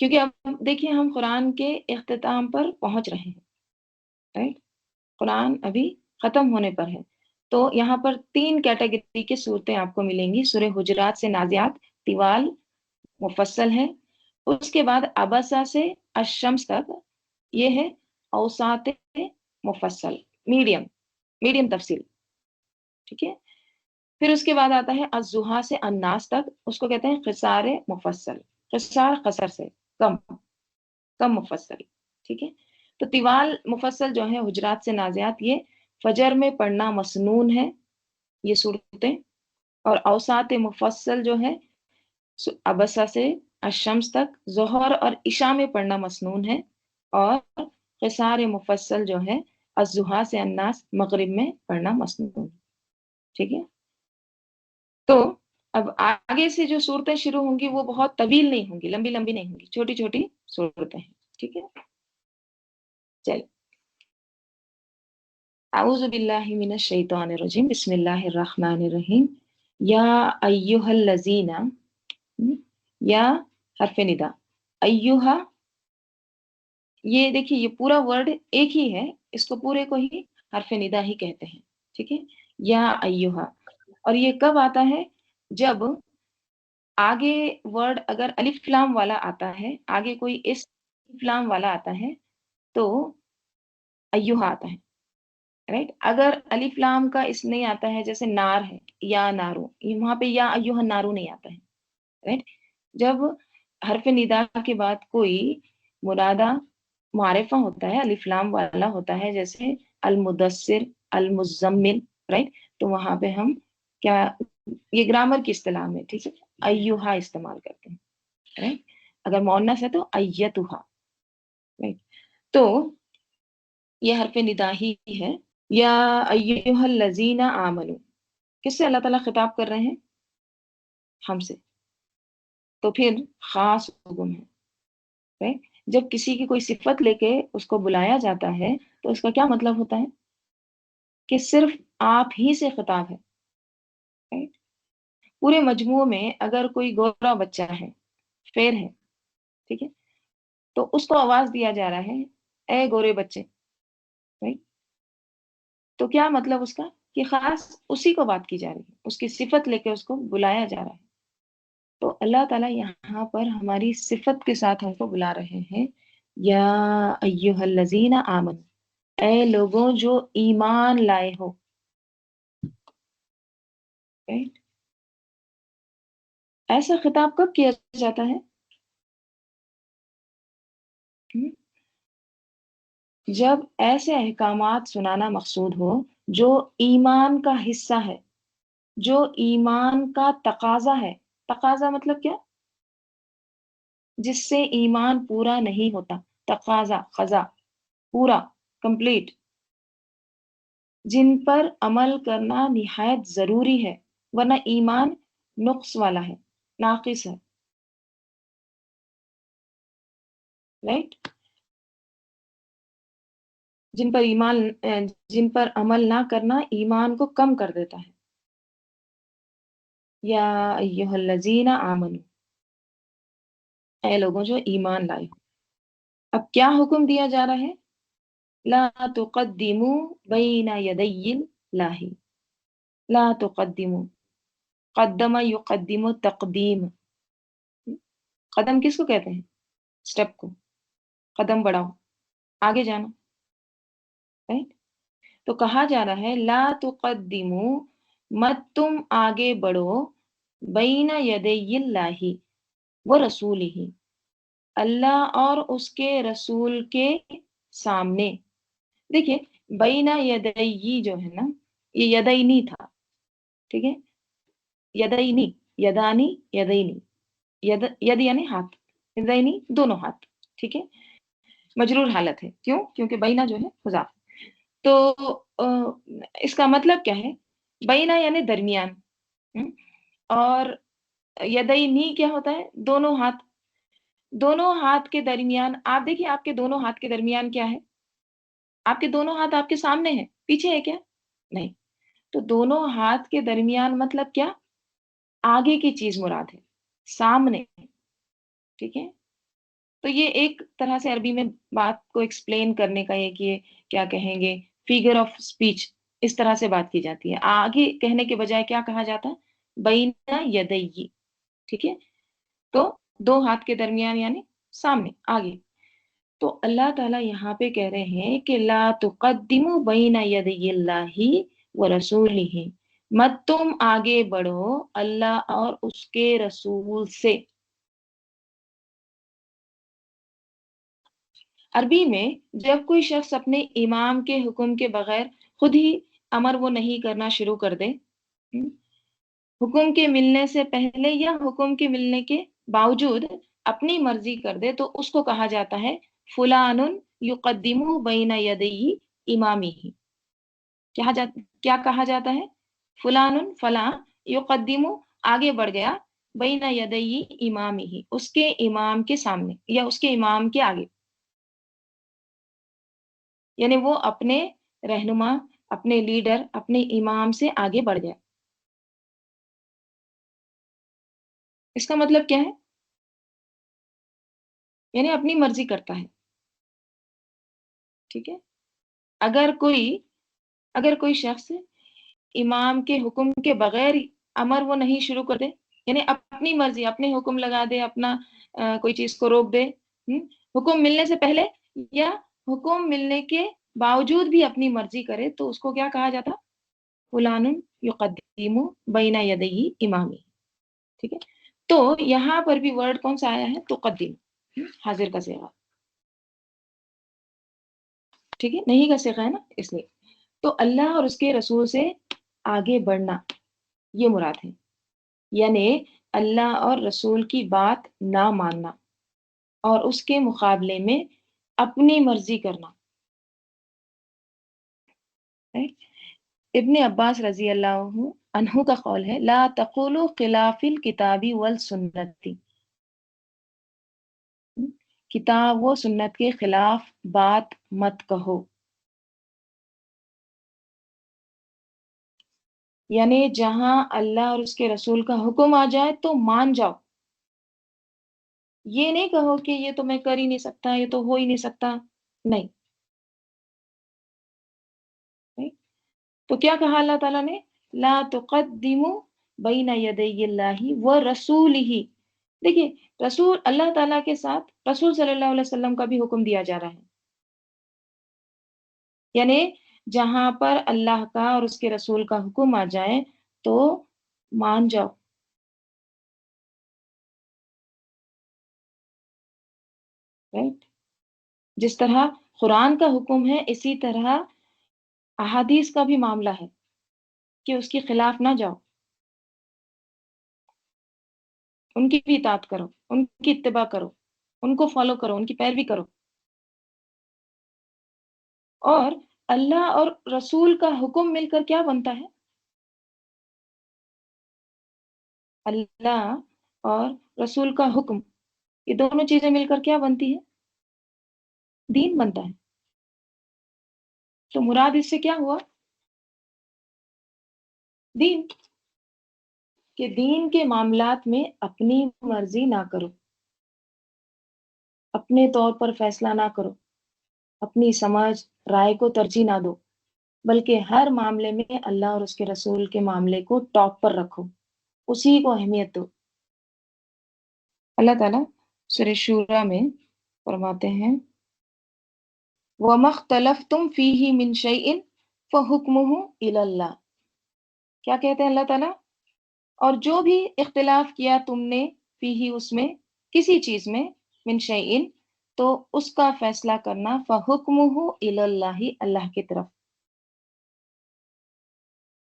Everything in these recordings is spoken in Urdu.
کیونکہ اب دیکھیے ہم قرآن کے اختتام پر پہنچ رہے ہیں، رائٹ؟ قرآن ابھی ختم ہونے پر ہے، تو یہاں پر 3 کیٹیگری کی صورتیں آپ کو ملیں گی۔ سورہ حجرات سے نازعات طوال مفصل ہے، اس کے بعد عبسہ سے الشمس تک یہ ہے اوساط مفصل، میڈیم، میڈیم تفصیل، ٹھیک ہے؟ پھر اس کے بعد آتا ہے الضحیٰ سے الناس تک، اس کو کہتے ہیں قصار مفصل، قصار قصر سے کم، کم مفصل، ٹھیک ہے؟ تو طوال مفصل جو ہے حجرات سے نازعات، یہ فجر میں پڑھنا مسنون ہے یہ صورتیں، اور اوساط مفصل جو ہے عبسہ سے الشمس تک ظہر اور عشاء میں پڑھنا مسنون ہے، اور قصار مفصل جو ہے الضحیٰ سے الناس مغرب میں پڑھنا مسنون ہے، ٹھیک ہے؟ تو اب آگے سے جو صورتیں شروع ہوں گی وہ بہت طویل نہیں ہوں گی، لمبی لمبی نہیں ہوں گی، چھوٹی چھوٹی صورتیں ہیں، ٹھیک ہے؟ چل، اعوذ باللہ من الشیطان الرجیم، بسم اللہ الرحمن الرحیم۔ یا ایہا الذین، یا حرف ندا، ایہا، یہ دیکھیے یہ پورا ورڈ ایک ہی ہے، اس کو پورے کو ہی حرف ندا ہی کہتے ہیں، ٹھیک ہے؟ یا ایہا، اور یہ کب آتا ہے؟ جب آگے ورڈ اگر الف لام والا آتا ہے، آگے کوئی اس الف لام والا آتا ہے تو ایہا آتا ہے، رائٹ؟ اگر الف لام کا اس نہیں آتا ہے، جیسے نار ہے، یا نارو، وہاں پہ یا ایہا نارو نہیں آتا ہے، رائٹ؟ جب حرف ندا کے بعد کوئی منادہ معرفہ ہوتا ہے، الف لام والا ہوتا ہے، جیسے المدثر، المزمل، رائٹ؟ تو وہاں پہ ہم کیا، یہ گرامر کی اصطلاح میں، ٹھیک ہے، ایہا استعمال کرتے ہیں، رائٹ؟ اگر مؤنث ہے تو ایتھا، رائٹ؟ تو یہ حرف ندا ہی ہے۔ یا ایہا الذین آمنو، کس سے اللہ تعالیٰ خطاب کر رہے ہیں؟ ہم سے، تو پھر خاص حکم ہے، right؟ جب کسی کی کوئی صفت لے کے اس کو بلایا جاتا ہے تو اس کا کیا مطلب ہوتا ہے؟ کہ صرف آپ ہی سے خطاب ہے، right؟ پورے مجموعے میں اگر کوئی گورا بچہ ہے، فیر ہے، ٹھیک ہے، تو اس کو آواز دیا جا رہا ہے اے گورے بچے، right؟ تو کیا مطلب اس کا؟ کہ خاص اسی کو بات کی جا رہی ہے، اس کی صفت لے کے اس کو بلایا جا رہا ہے۔ تو اللہ تعالیٰ یہاں پر ہماری صفت کے ساتھ ہم کو بلا رہے ہیں، یا ایہا الذین آمنوا، اے لوگوں جو ایمان لائے ہو، right؟ ایسا خطاب کب کیا جاتا ہے؟ جب ایسے احکامات سنانا مقصود ہو جو ایمان کا حصہ ہے، جو ایمان کا تقاضا ہے۔ تقاضا مطلب کیا؟ جس سے ایمان پورا نہیں ہوتا، تقاضا، قضا، پورا، کمپلیٹ، جن پر عمل کرنا نہایت ضروری ہے، ورنہ ایمان نقص والا ہے، ناقص ہے، رائٹ؟ جن پر عمل نہ کرنا ایمان کو کم کر دیتا ہے۔ یا ایہا الذین آمنوا، اے لوگوں جو ایمان لائے ہو۔ اب کیا حکم دیا جا رہا ہے؟ لا تقدموا بین یدی اللہ، لا تقدموا، قدم یقدم تقدیم، قدم کس کو کہتے ہیں؟ سٹیپ کو، قدم بڑھاؤ، آگے جانا، right؟ تو کہا جا رہا ہے لا تقدموا، مت تم آگے بڑھو، بین یدی اللہ و رسولہ، اللہ اور اس کے رسول کے سامنے۔ دیکھیے بین یدی جو ہے نا، یہ یدینی تھا، ٹھیک ہے؟ یدینی، یدانی، یدینی، ید یعنی ہاتھ، یدینی دونوں ہاتھ، ٹھیک ہے؟ مجرور حالت ہے، کیوں؟ کیونکہ بینا جو ہے مضاف۔ تو اس کا مطلب کیا ہے؟ بینا یعنی درمیان، اور یدینی کیا ہوتا ہے؟ دونوں ہاتھ، دونوں ہاتھ کے درمیان۔ آپ دیکھیے آپ کے دونوں ہاتھ کے درمیان کیا ہے؟ آپ کے دونوں ہاتھ آپ کے سامنے ہیں، پیچھے ہے کیا؟ نہیں۔ تو دونوں ہاتھ کے درمیان مطلب کیا؟ آگے کی چیز مراد ہے، سامنے، ٹھیک ہے؟ تو یہ ایک طرح سے عربی میں بات کو ایکسپلین کرنے کا یہ کہ کیا کہیں گے، فیگر آف اسپیچ، اس طرح سے بات کی جاتی ہے. آگے کہنے کے بجائے کیا کہا جاتا ہے؟ بین یدئی. ٹھیک ہے، تو دو ہاتھ کے درمیان یعنی سامنے آگے. تو اللہ تعالیٰ یہاں پہ کہہ رہے ہیں کہ لا تقدموا بین یدی اللہ ورسولہ، مت تم آگے بڑھو اللہ اور اس کے رسول سے. عربی میں جب کوئی شخص اپنے امام کے حکم کے بغیر خود ہی امر وہ نہیں کرنا شروع کر دے، حکم کے ملنے سے پہلے یا حکم کے ملنے کے باوجود اپنی مرضی کر دے، تو اس کو کہا جاتا ہے فلان یقدم بین یدی امامی. کیا کہا جاتا ہے؟ فلان فلاں یقدم آگے بڑھ گیا، بین یدی امامی اس کے امام کے سامنے یا اس کے امام کے آگے، یعنی وہ اپنے رہنما، اپنے لیڈر، اپنے امام سے آگے بڑھ گیا. اس کا مطلب کیا ہے؟ یعنی اپنی مرضی کرتا ہے. ٹھیک ہے، اگر کوئی شخص امام کے حکم کے بغیر امر وہ نہیں شروع کر دے، یعنی اپنی مرضی، اپنے حکم لگا دے، اپنا کوئی چیز کو روک دے، حکم ملنے سے پہلے یا حکم ملنے کے باوجود بھی اپنی مرضی کرے، تو اس کو کیا کہا جاتا؟ فلان یقدم بین یدی امامی. ٹھیک ہے، تو یہاں پر بھی ورڈ کون سا آیا ہے؟ تقدم، حاضر کا صیغہ. ٹھیک ہے، نہیں کا صیغہ ہے نا، اس لیے. تو اللہ اور اس کے رسول سے آگے بڑھنا یہ مراد ہے، یعنی اللہ اور رسول کی بات نہ ماننا اور اس کے مقابلے میں اپنی مرضی کرنا. ابن عباس رضی اللہ عنہ کا قول ہے لا تقولوا خلاف الکتاب والسنت، کتاب و سنت کے خلاف بات مت کہو. یعنی جہاں اللہ اور اس کے رسول کا حکم آ جائے تو مان جاؤ، یہ نہیں کہو کہ یہ تو میں کر ہی نہیں سکتا، یہ تو ہو ہی نہیں سکتا. نہیں. تو کیا کہا اللہ تعالیٰ نے؟ لا تقدموا بین یدی اللہ ورسولہ. دیکھیے، رسول اللہ تعالیٰ کے ساتھ رسول صلی اللہ علیہ وسلم کا بھی حکم دیا جا رہا ہے، یعنی جہاں پر اللہ کا اور اس کے رسول کا حکم آ جائے تو مان جاؤ. رائٹ؟ جس طرح قرآن کا حکم ہے، اسی طرح احادیث کا بھی معاملہ ہے کہ اس کے خلاف نہ جاؤ، ان کی بھی اطاعت کرو، ان کی اتباع کرو، ان کو فالو کرو، ان کی پیروی کرو. اور اللہ اور رسول کا حکم مل کر کیا بنتا ہے؟ اللہ اور رسول کا حکم، یہ دونوں چیزیں مل کر کیا بنتی ہے؟ دین بنتا ہے. تو مراد اس سے کیا ہوا؟ دین. کہ دین کے معاملات میں اپنی مرضی نہ کرو، اپنے طور پر فیصلہ نہ کرو، اپنی سمجھ رائے کو ترجیح نہ دو، بلکہ ہر معاملے میں اللہ اور اس کے رسول کے معاملے کو ٹاپ پر رکھو، اسی کو اہمیت دو. اللہ تعالیٰ سورہ شورى میں فرماتے ہیں وَمَا اخْتَلَفْتُمْ فِيهِ مِنْ شَيْءٍ فَحُكْمُهُ إِلَى اللَّهِ. کیا کہتے ہیں اللہ تعالیٰ؟ اور جو بھی اختلاف کیا تم نے فیہ اس میں، کسی چیز میں، من شیئن تو اس کا فیصلہ کرنا فحکمہ الی اللہ، اللہ کی طرف.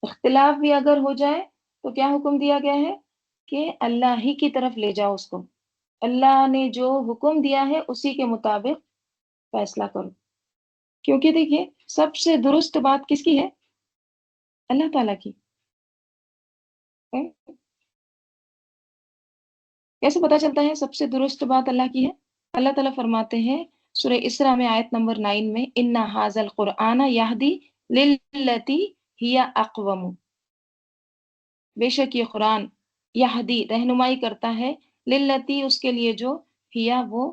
اختلاف بھی اگر ہو جائے تو کیا حکم دیا گیا ہے؟ کہ اللہ ہی کی طرف لے جاؤ اس کو، اللہ نے جو حکم دیا ہے اسی کے مطابق فیصلہ کرو. کیونکہ دیکھیے سب سے درست بات کس کی ہے؟ اللہ تعالیٰ کی. کیسے پتا چلتا ہے سب سے درست بات اللہ کی ہے؟ اللہ تعالیٰ فرماتے ہیں سورہ اسراء میں آیت نمبر 9 میں ان ھذا القرآن یہدی للتی ہی اقوم. بے شک یہ قرآن یہدی رہنمائی کرتا ہے، للتی اس کے لیے جو ہیا وہ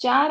4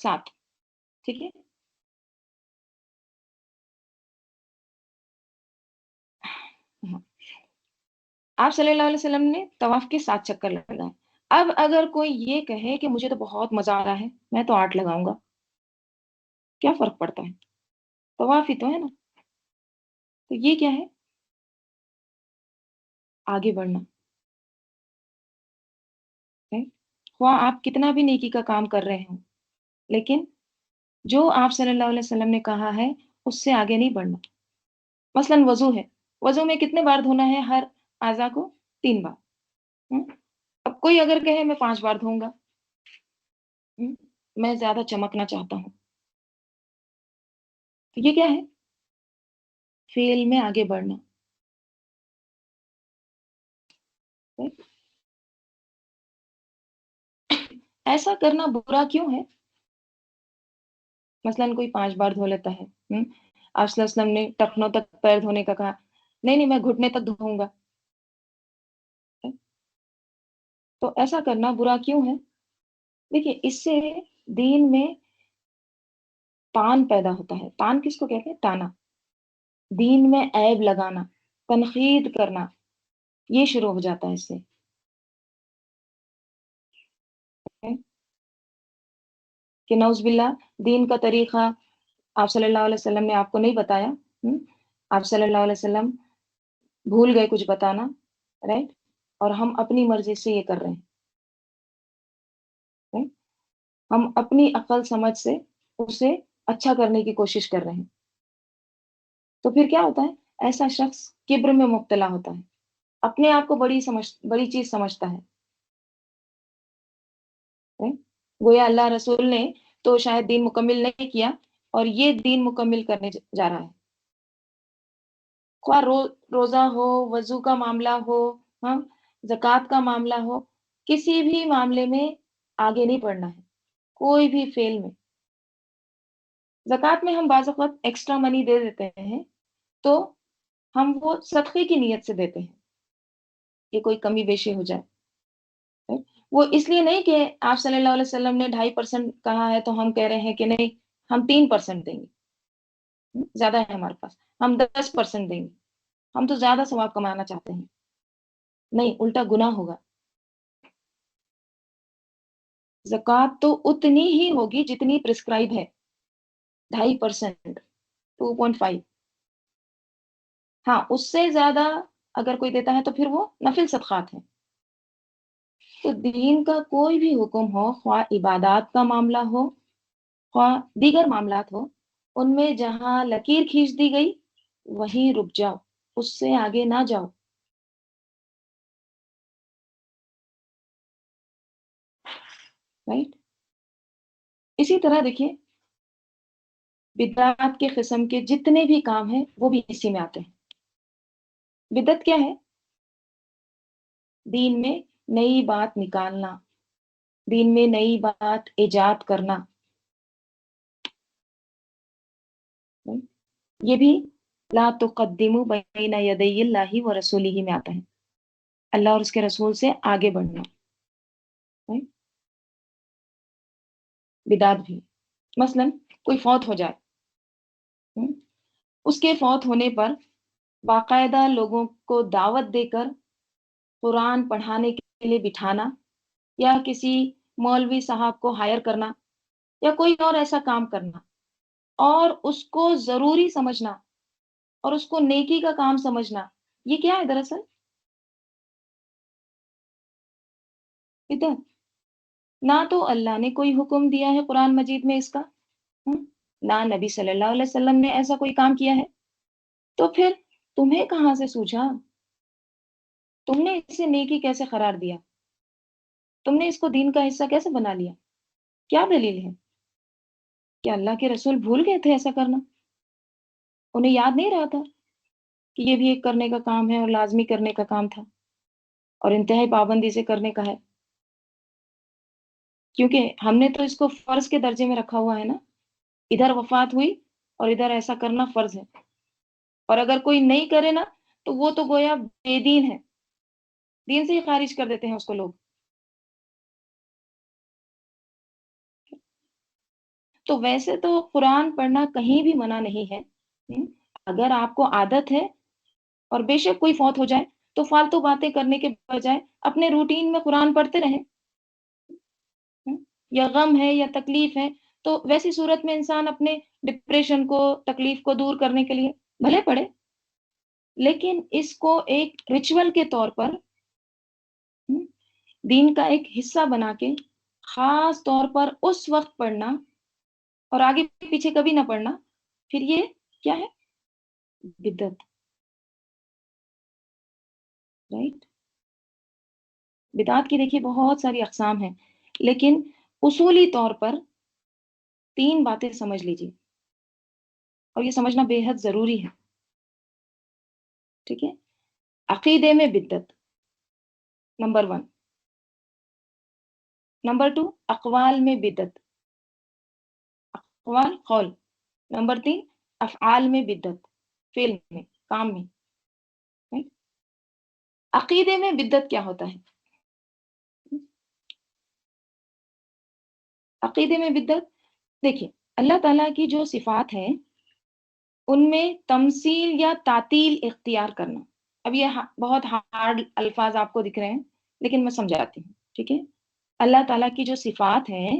7, ٹھیک ہے. ہاں. آپ صلی اللہ علیہ وسلم نے طواف کے 7 چکر لگائے. اب اگر کوئی یہ کہے کہ مجھے تو بہت مزہ آ رہا ہے، میں تو 8 لگاؤں گا، کیا فرق پڑتا ہے؟ طواف ہی تو ہے نا. تو یہ کیا ہے؟ آگے بڑھنا ہے. خواہ آپ کتنا بھی نیکی کا کام کر رہے ہوں، لیکن جو آپ صلی اللہ علیہ وسلم نے کہا ہے اس سے آگے نہیں بڑھنا. مثلاً وضو ہے، وضو میں کتنے بار دھونا ہے ہر اعضا کو؟ 3 بار. ہم؟ اب کوئی اگر کہے میں 5 بار دھوں گا، ہم؟ میں زیادہ چمکنا چاہتا ہوں، تو یہ کیا ہے؟ فیل میں آگے بڑھنا. ایسا کرنا برا کیوں ہے؟ مثلاً کوئی 5 بار دھو لیتا ہے. آپ صلی اللہ علیہ وسلم نے ٹخنوں تک پیر دھونے کا کہا، نہیں نہیں میں گھٹنے تک دھوؤں گا. تو ایسا کرنا برا کیوں ہے؟ دیکھیے اس سے دین میں تان پیدا ہوتا ہے. تان کس کو کہتے ہیں؟ تانا. دین میں عیب لگانا، تنقید کرنا، یہ شروع ہو جاتا ہے اس سے. کہ نعوذ باللہ دین کا طریقہ آپ صلی اللہ علیہ وسلم نے آپ کو نہیں بتایا. آپ صلی اللہ علیہ وسلم بھول گئے کچھ بتانا، رائٹ، اور ہم اپنی مرضی سے یہ کر رہے ہیں. right؟ ہم اپنی عقل سمجھ سے اسے اچھا کرنے کی کوشش کر رہے ہیں. تو پھر کیا ہوتا ہے؟ ایسا شخص کبر میں مبتلا ہوتا ہے، اپنے آپ کو بڑی چیز سمجھتا ہے. right؟ گویا اللہ رسول نے تو شاید دین مکمل نہیں کیا، اور یہ دین مکمل کرنے جا رہا ہے. خواہ روزہ ہو، وضو کا معاملہ ہو، ہاں، زکوٰۃ کا معاملہ ہو، کسی بھی معاملے میں آگے نہیں بڑھنا ہے، کوئی بھی فیل میں. زکوٰۃ میں ہم بعض اوقات ایکسٹرا منی دے دیتے ہیں، تو ہم وہ صدقے کی نیت سے دیتے ہیں کہ کوئی کمی بیشی ہو جائے. وہ اس لیے نہیں کہ آپ صلی اللہ علیہ وسلم نے 2.5% کہا ہے تو ہم کہہ رہے ہیں کہ نہیں ہم 3% دیں گے، زیادہ ہے ہمارے پاس، ہم 10% دیں گے، ہم تو زیادہ ثواب کمانا چاہتے ہیں. نہیں، الٹا گناہ ہوگا. زکوٰۃ تو اتنی ہی ہوگی جتنی پرسکرائب ہے، 2.5%، 2.5. ہاں، اس سے زیادہ اگر کوئی دیتا ہے تو پھر وہ نفل صدقات ہیں. تو دین کا کوئی بھی حکم ہو، خواہ عبادات کا معاملہ ہو، خواہ دیگر معاملات ہو، ان میں جہاں لکیر کھینچ دی گئی وہیں رک جاؤ، اس سے آگے نہ جاؤ. رائٹ. اسی طرح دیکھیے بدعات کے قسم کے جتنے بھی کام ہیں وہ بھی اسی میں آتے ہیں. بدعت کیا ہے؟ دین میں نئی بات نکالنا، دین میں نئی بات ایجاد کرنا. یہ بھی لا تقدموا بین یدی اللہ و رسولہ میں آتا ہے، اللہ اور اس کے رسول سے آگے بڑھنا. بدعت بھی مثلا کوئی فوت ہو جائے، اس کے فوت ہونے پر باقاعدہ لوگوں کو دعوت دے کر قرآن پڑھانے کے لیے بٹھانا، یا کسی مولوی صاحب کو ہائر کرنا، یا کوئی اور ایسا کام کرنا، اور اس کو ضروری سمجھنا اور اس کو نیکی کا کام سمجھنا، یہ کیا ہے دراصل؟ بدعت. نہ تو اللہ نے کوئی حکم دیا ہے قرآن مجید میں اس کا، نہ نبی صلی اللہ علیہ وسلم نے ایسا کوئی کام کیا ہے. تو پھر تمہیں کہاں سے سوچا؟ تم نے اسے نیکی کیسے قرار دیا؟ تم نے اس کو دین کا حصہ کیسے بنا لیا؟ کیا دلیل ہے؟ کہ اللہ کے رسول بھول گئے تھے ایسا کرنا؟ انہیں یاد نہیں رہا تھا کہ یہ بھی ایک کرنے کا کام ہے اور لازمی کرنے کا کام تھا اور انتہائی پابندی سے کرنے کا ہے؟ کیونکہ ہم نے تو اس کو فرض کے درجے میں رکھا ہوا ہے نا، ادھر وفات ہوئی اور ادھر ایسا کرنا فرض ہے. اور اگر کوئی نہیں کرے نا تو وہ تو گویا بے دین ہے، دین سے ہی خارج کر دیتے ہیں اس کو لوگ. تو ویسے تو قرآن پڑھنا کہیں بھی منع نہیں ہے، اگر آپ کو عادت ہے اور بے شک کوئی فوت ہو جائے تو فالتو باتیں کرنے کے بجائے اپنے روٹین میں قرآن پڑھتے رہیں، یا غم ہے یا تکلیف ہے تو ویسی صورت میں انسان اپنے ڈپریشن کو، تکلیف کو دور کرنے کے لیے بھلے پڑھے، لیکن اس کو ایک ریچول کے طور پر دین کا ایک حصہ بنا کے خاص طور پر اس وقت پڑھنا اور آگے پیچھے کبھی نہ پڑھنا، پھر یہ کیا ہے؟ بدعت، رائٹ؟ بدعت کی دیکھیے بہت ساری اقسام ہیں، لیکن اصولی طور پر 3 باتیں سمجھ لیجیے، اور یہ سمجھنا بے حد ضروری ہے، ٹھیک ہے؟ عقیدے میں بدعت، نمبر 1۔ نمبر 2، اقوال میں بدعت، اقوال قول۔ نمبر 3، افعال میں بدعت، فعل میں، کام میں، right؟ عقیدے میں بدعت کیا ہوتا ہے؟ عقیدے میں بدعت دیکھیے، اللہ تعالیٰ کی جو صفات ہیں ان میں تمثیل یا تعطیل اختیار کرنا، اب یہ بہت ہارڈ الفاظ آپ کو دکھ رہے ہیں لیکن میں سمجھاتی ہوں، ٹھیک ہے؟ اللہ تعالیٰ کی جو صفات ہیں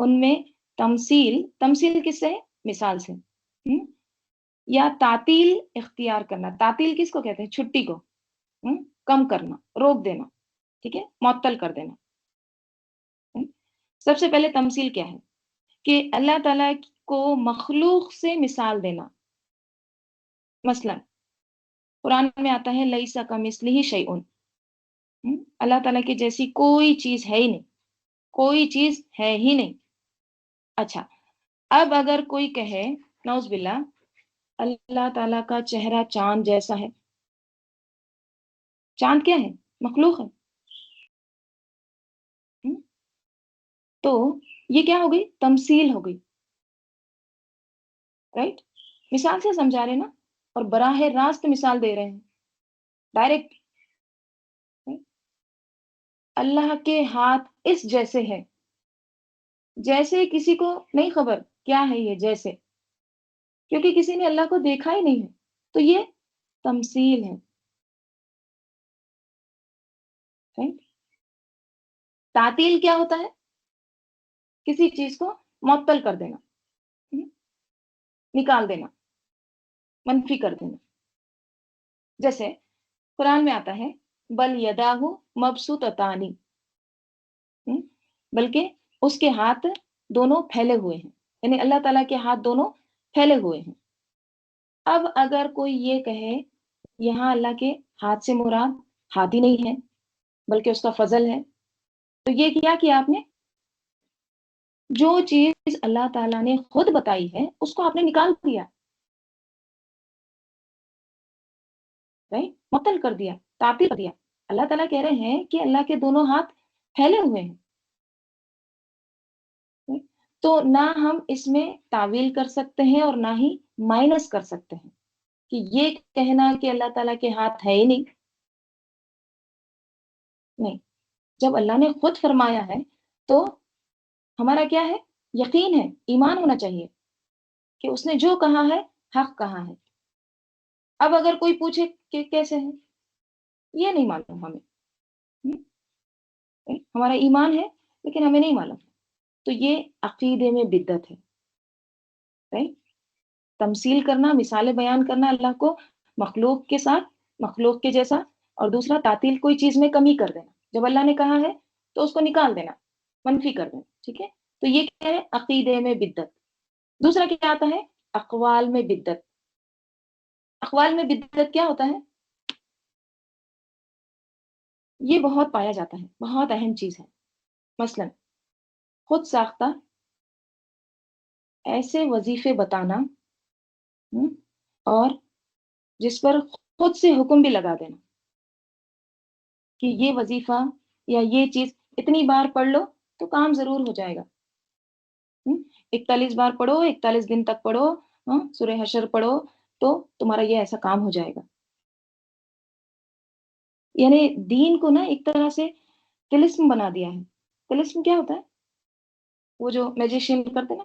ان میں تمثیل، تمثیل کس سے؟ مثال سے، یا تعطیل اختیار کرنا۔ تعطیل کس کو کہتے ہیں؟ چھٹی کو، کم کرنا، روک دینا، ٹھیک ہے، معطل کر دینا۔ سب سے پہلے تمثیل کیا ہے؟ کہ اللہ تعالیٰ کو مخلوق سے مثال دینا۔ مثلا قرآن میں آتا ہے لیسا کمثلہ شیء، اللہ تعالیٰ کی جیسی کوئی چیز ہے ہی نہیں، کوئی چیز ہے ہی نہیں۔ اچھا، اب اگر کوئی کہے نعوذ باللہ اللہ تعالیٰ کا چہرہ چاند جیسا ہے، چاند کیا ہے؟ مخلوق ہے، تو یہ کیا ہو گئی؟ تمثیل ہو گئی، رائٹ؟ مثال سے سمجھا رہے نا، اور براہ راست مثال دے رہے ہیں، ڈائریکٹ۔ اللہ کے ہاتھ اس جیسے ہے، جیسے کسی کو نہیں خبر کیا ہے یہ جیسے، کیونکہ کسی نے اللہ کو دیکھا ہی نہیں ہے، تو یہ تمثیل ہے، right؟ تعطیل کیا ہوتا ہے؟ کسی چیز کو معطل کر دینا، نکال دینا، منفی کر دینا۔ جیسے قرآن میں آتا ہے بل یداہ مبسوطتان، بلکہ اس کے ہاتھ دونوں پھیلے ہوئے ہیں، یعنی اللہ تعالیٰ کے ہاتھ دونوں پھیلے ہوئے ہیں۔ اب اگر کوئی یہ کہے یہاں اللہ کے ہاتھ سے مراد ہاتھ ہی نہیں ہے بلکہ اس کا فضل ہے، تو یہ کیا آپ نے؟ جو چیز اللہ تعالیٰ نے خود بتائی ہے اس کو آپ نے نکال دیا، معطل کر دیا، تعطیل کر دیا۔ اللہ تعالیٰ کہہ رہے ہیں کہ اللہ کے دونوں ہاتھ پھیلے ہوئے ہیں، تو نہ ہم اس میں تعویل کر سکتے ہیں اور نہ ہی مائنس کر سکتے ہیں کہ یہ کہنا کہ اللہ تعالیٰ کے ہاتھ ہے ہی نہیں، نہیں۔ جب اللہ نے خود فرمایا ہے تو ہمارا کیا ہے؟ یقین ہے، ایمان ہونا چاہیے کہ اس نے جو کہا ہے حق کہا ہے۔ اب اگر کوئی پوچھے کہ کیسے ہے، یہ نہیں معلوم ہمیں، ہمارا ایمان ہے لیکن ہمیں نہیں معلوم، تو یہ عقیدے میں بدعت ہے، تمثیل کرنا، مثالیں بیان کرنا اللہ کو مخلوق کے ساتھ، مخلوق کے جیسا، اور دوسرا تعطیل، کوئی چیز میں کمی کر دینا، جب اللہ نے کہا ہے تو اس کو نکال دینا، منفی کر دینا، ٹھیک ہے؟ تو یہ کیا ہے؟ عقیدے میں بدعت۔ دوسرا کیا آتا ہے؟ اقوال میں بدعت۔ اقوال میں بدعت کیا ہوتا ہے؟ یہ بہت پایا جاتا ہے، بہت اہم چیز ہے۔ مثلا خود ساختہ ایسے وظیفے بتانا، اور جس پر خود سے حکم بھی لگا دینا کہ یہ وظیفہ یا یہ چیز اتنی بار پڑھ لو تو کام ضرور ہو جائے گا، 41 بار پڑھو، 41 دن تک پڑھو، سورہ حشر پڑھو تو تمہارا یہ ایسا کام ہو جائے گا۔ یعنی دین کو نا ایک طرح سے طلسم بنا دیا ہے۔ طلسم کیا ہوتا ہے؟ وہ جو میجیشین کرتے نا،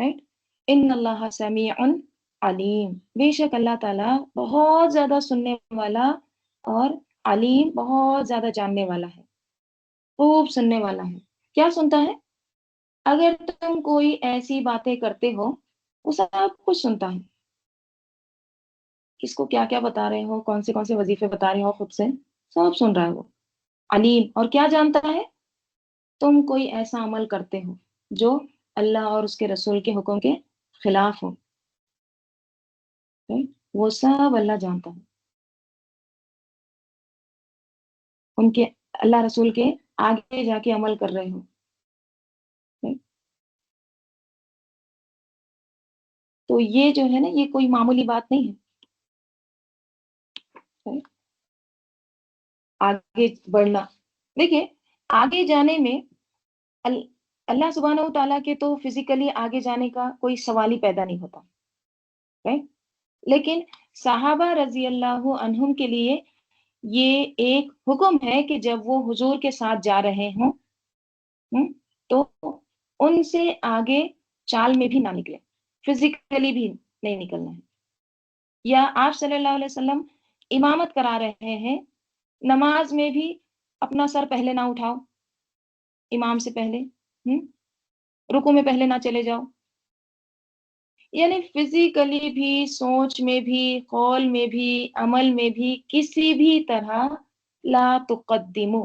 رائٹ. ان اللہ سمیع علیم، بے شک اللہ تعالیٰ بہت زیادہ سننے والا اور علیم بہت زیادہ جاننے والا ہے، خوب سننے والا ہے. کیا سنتا ہے؟ اگر تم کوئی ایسی باتیں کرتے ہو وہ سب کچھ سنتا ہے. کس کو کیا کیا بتا رہے ہو، کون سے وظیفے بتا رہے ہو خود سے، سب سن رہا ہے وہ. علیم، اور کیا جانتا ہے؟ تم کوئی ایسا عمل کرتے ہو جو اللہ اور اس کے رسول کے حکم کے خلاف ہو، وہ سب اللہ جانتا ہے. ان کے اللہ رسول کے آگے جا کے عمل کر رہے ہو. تو یہ جو ہے نا، یہ کوئی معمولی بات نہیں ہے. آگے بڑھنا، دیکھیے آگے جانے میں ال- اللہ سبحانہ و تعالیٰ کے تو فزیکلی آگے جانے کا کوئی سوال ہی پیدا نہیں ہوتا، right؟ لیکن صحابہ رضی اللہ عنہم کے لیے یہ ایک حکم ہے کہ جب وہ حضور کے ساتھ جا رہے ہوں تو ان سے آگے چال میں بھی نہ نکلے، فزیکلی بھی نہیں نکلنا ہے. یا آپ صلی اللہ علیہ وسلم امامت کرا رہے ہیں، نماز میں بھی اپنا سر پہلے نہ اٹھاؤ امام سے پہلے، رکوع میں پہلے نہ چلے جاؤ. یعنی فزیکلی بھی، سوچ میں بھی، قول میں بھی، عمل میں بھی کسی بھی طرح لا تقدمو،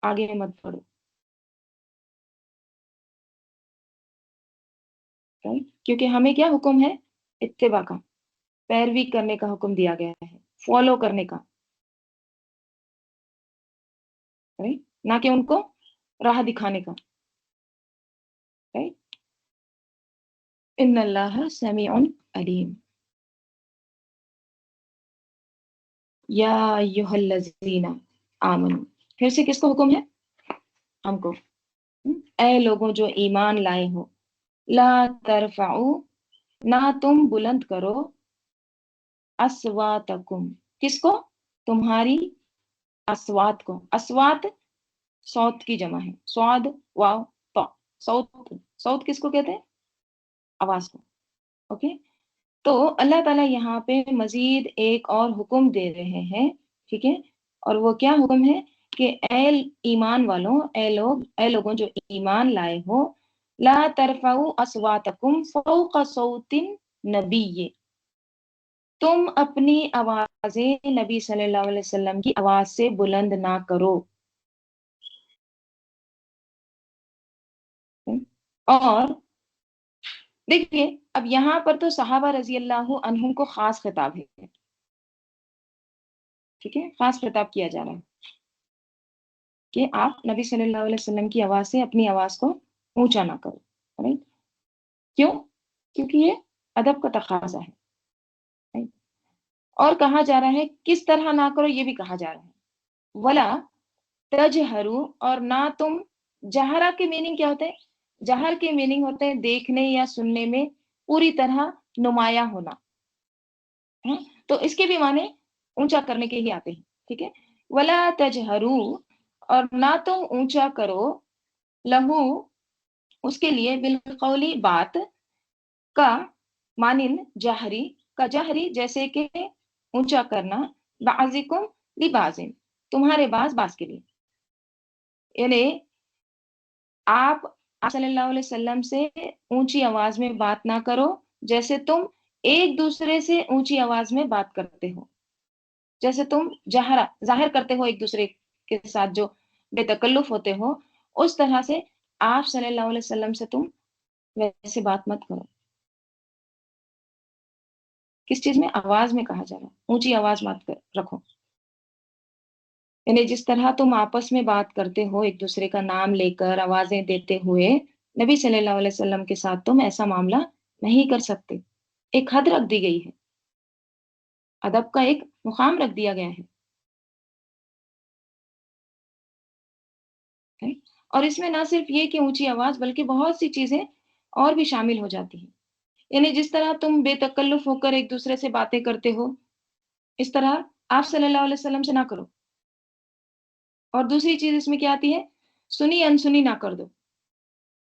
آگے مت بڑھو. کیونکہ ہمیں کیا حکم ہے؟ اتباع کا، پیروی کرنے کا حکم دیا گیا ہے، فالو کرنے کا، نہ کہ ان کو راہ دکھانے کا. ان اللہ سمیع علیم. یا ایھا الذین آمنوا، پھر سے کس کو حکم ہے؟ ہم کو. اے لوگوں جو ایمان لائے ہو، لا ترفعوا، نہ تم بلند کرو، اصواتکم، کس کو؟ تمہاری اصوات کو. اصوات صوت کی جمع ہے، صاد واو تا. صوت، صوت کس کو کہتے ہیں؟ آواز کو. اوکے. تو اللہ تعالیٰ یہاں پہ مزید ایک اور حکم دے رہے ہیں، ٹھیک ہے؟ اور وہ کیا حکم ہے کہ اے ایمان والوں، اے لوگوں جو ایمان لائے ہو، لا ترفعوا اصواتکم فوق صوت النبی، تم اپنی آوازیں نبی صلی اللہ علیہ وسلم کی آواز سے بلند نہ کرو. اور دیکھیے اب یہاں پر تو صحابہ رضی اللہ عنہم کو خاص خطاب ہے، ٹھیک ہے؟ خاص خطاب کیا جا رہا ہے کہ آپ نبی صلی اللہ علیہ وسلم کی آواز سے اپنی آواز کو اونچا نہ کرو. right؟ کیوں؟ کیونکہ یہ ادب کا تقاضا ہے. right؟ اور کہا جا رہا ہے کس طرح نہ کرو، یہ بھی کہا جا رہا ہے. ولا تجہروا، اور نہ تم، جہرا کے میننگ کیا ہوتے ہیں؟ جہر کے میننگ ہوتے ہیں دیکھنے یا سننے میں پوری طرح نمایاں ہونا. تو اس کے بھی معنی اونچا کرنے کے ہی آتے ہیں، ٹھیک ہے؟ ولا تجہروا، اور نہ تم اونچا کرو، لہو، اس کے لیے، بالقولی، بات، کا مانن جہری، کا جہری جیسے کہ اونچا کرنا، بعضکم لبعض، تمہارے بعض بعض کے لیے. یعنی آپ صلی اللہ علیہ وسلم سے اونچی آواز میں بات نہ کرو جیسے تم ایک دوسرے سے اونچی آواز میں بات کرتے ہو، جیسے تم ظاہر کرتے ہو ایک دوسرے کے ساتھ جو بے تکلف ہوتے ہو، اس طرح سے آپ صلی اللہ علیہ وسلم سے تم ویسے بات مت کرو. کس چیز میں؟ آواز میں کہا جا رہا ہے اونچی آواز مت رکھو. یعنی جس طرح تم آپس میں بات کرتے ہو ایک دوسرے کا نام لے کر، آوازیں دیتے ہوئے، نبی صلی اللہ علیہ وسلم کے ساتھ تم ایسا معاملہ نہیں کر سکتے. ایک حد رکھ دی گئی ہے، ادب کا ایک مقام رکھ دیا گیا ہے. اور اس میں نہ صرف یہ کہ اونچی آواز، بلکہ بہت سی چیزیں اور بھی شامل ہو جاتی ہیں. یعنی جس طرح تم بے تکلف ہو کر ایک دوسرے سے باتیں کرتے ہو، اس طرح آپ صلی اللہ علیہ وسلم سے نہ کرو. اور دوسری چیز اس میں کیا آتی ہے؟ سنی انسنی نہ کر دو.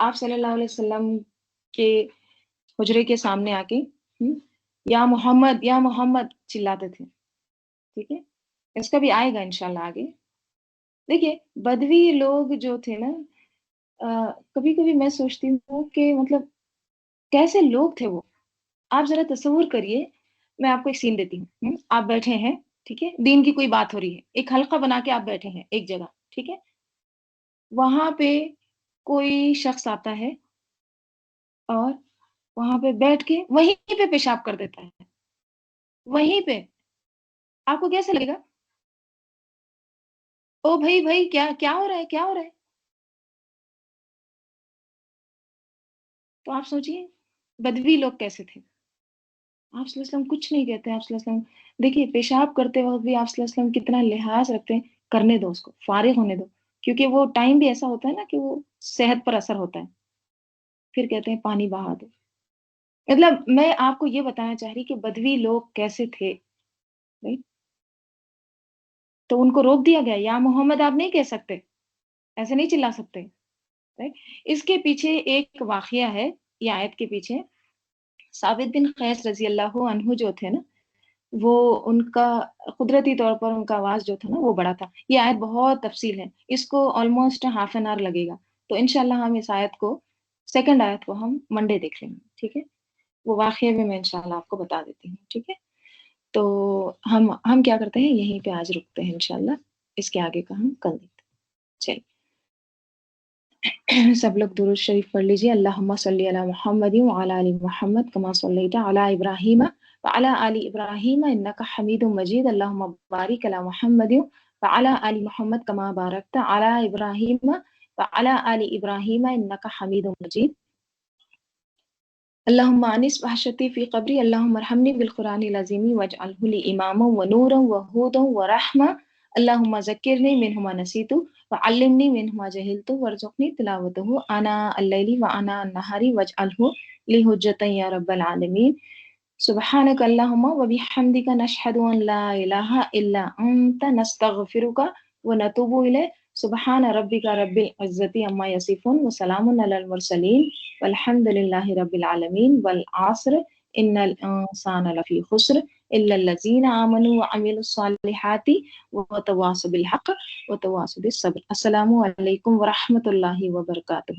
آپ صلی اللہ علیہ وسلم کے حجرے کے سامنے آ کے یا محمد چلاتے تھے. ٹھیک ہے، اس کا بھی آئے گا انشاءاللہ آگے. دیکھیے بدوی لوگ جو تھے نا، کبھی کبھی میں سوچتی ہوں کہ مطلب کیسے لوگ تھے وہ. آپ ذرا تصور کریے، میں آپ کو ایک سین دیتی ہوں. آپ بیٹھے ہیں، ٹھیک ہے، دین کی کوئی بات ہو رہی ہے، ایک حلقہ بنا کے آپ بیٹھے ہیں ایک جگہ، ٹھیک ہے. وہاں پہ کوئی شخص آتا ہے اور وہاں پہ بیٹھ کے وہیں پہ پیشاب کر دیتا ہے، وہیں پہ. آپ کو کیسے لگے گا؟ او بھائی بھائی، کیا کیا ہو رہا ہے، کیا ہو رہا ہے؟ تو آپ سوچیے بدوی لوگ کیسے تھے. آپ صلی اللہ علیہ وسلم کچھ نہیں کہتے ہیں. آپ صلی اللہ علیہ وسلم دیکھیے پیشاب کرتے وقت بھی آپ صلی اللہ علیہ وسلم کتنا لحاظ رکھتے ہیں. کرنے دو اس کو، فارغ ہونے دو، کیونکہ وہ ٹائم بھی ایسا ہوتا ہے نا کہ وہ صحت پر اثر ہوتا ہے. پھر کہتے ہیں پانی بہا دو. مطلب میں آپ کو یہ بتانا چاہ رہی کہ بدوی لوگ کیسے تھے. right؟ تو ان کو روک دیا گیا، یا محمد آپ نہیں کہہ سکتے، ایسے نہیں چلا سکتے. right؟ اس کے پیچھے ایک واقعہ ہے، یہ آیت کے پیچھے. ثابت بن قیس رضی اللہ عنہ جو تھے نا، وہ ان کا قدرتی طور پر ان کا آواز جو تھا نا وہ بڑا تھا. یہ آیت بہت تفصیل ہے، اس کو آلموسٹ ہاف این آور لگے گا. تو انشاءاللہ ہم اس آیت کو، سیکنڈ آیت کو ہم منڈے دیکھ لیں گے. ٹھیک ہے، وہ واقعہ بھی میں انشاءاللہ آپ کو بتا دیتی ہوں. ٹھیک ہے، تو ہم کیا کرتے ہیں، یہیں پہ آج رکتے ہیں انشاءاللہ. اس کے آگے کا ہم کل دیکھتے ہیں. چلیے سب لوگ درود شریف پڑھ لیجیے. اللہم صلی علی محمد وعلی آل محمد کما صلیت علی ابراہیم وعلی آل ابراہیم انک حمید مجید. اللہم بارک علی محمد وعلی آل محمد کما بارکت علی ابراہیم وعلی آل ابراہیم انک حمید مجید. اللہم انس وحشتی فی قبری. اللہم ارحمنی بالقرآن العظیم واجعلہ لی اماما ونورا وہدا ورحمہ. اللہم ذکرنی منہ ما نسیت وعلمنی منہ ما جہلت وارزقنی تلاوتہ آناء اللیل وآناء النہار واجعلہ لی حجۃ یا رب العالمین. سبحانک اللہم وبحمدک نشہد ان لا الہ الا انت نستغفرک ونتوب الیک. سبحان ربک رب العزۃ عما یصفون وسلام علی المرسلین والحمد للہ رب العالمین. والعصر ان الانسان لفی خسر الا الذین آمنوا وعملوا الصالحات وتواصوا بالحق وتواصوا بالصبر. السلام علیکم ورحمۃ اللہ وبرکاتہ.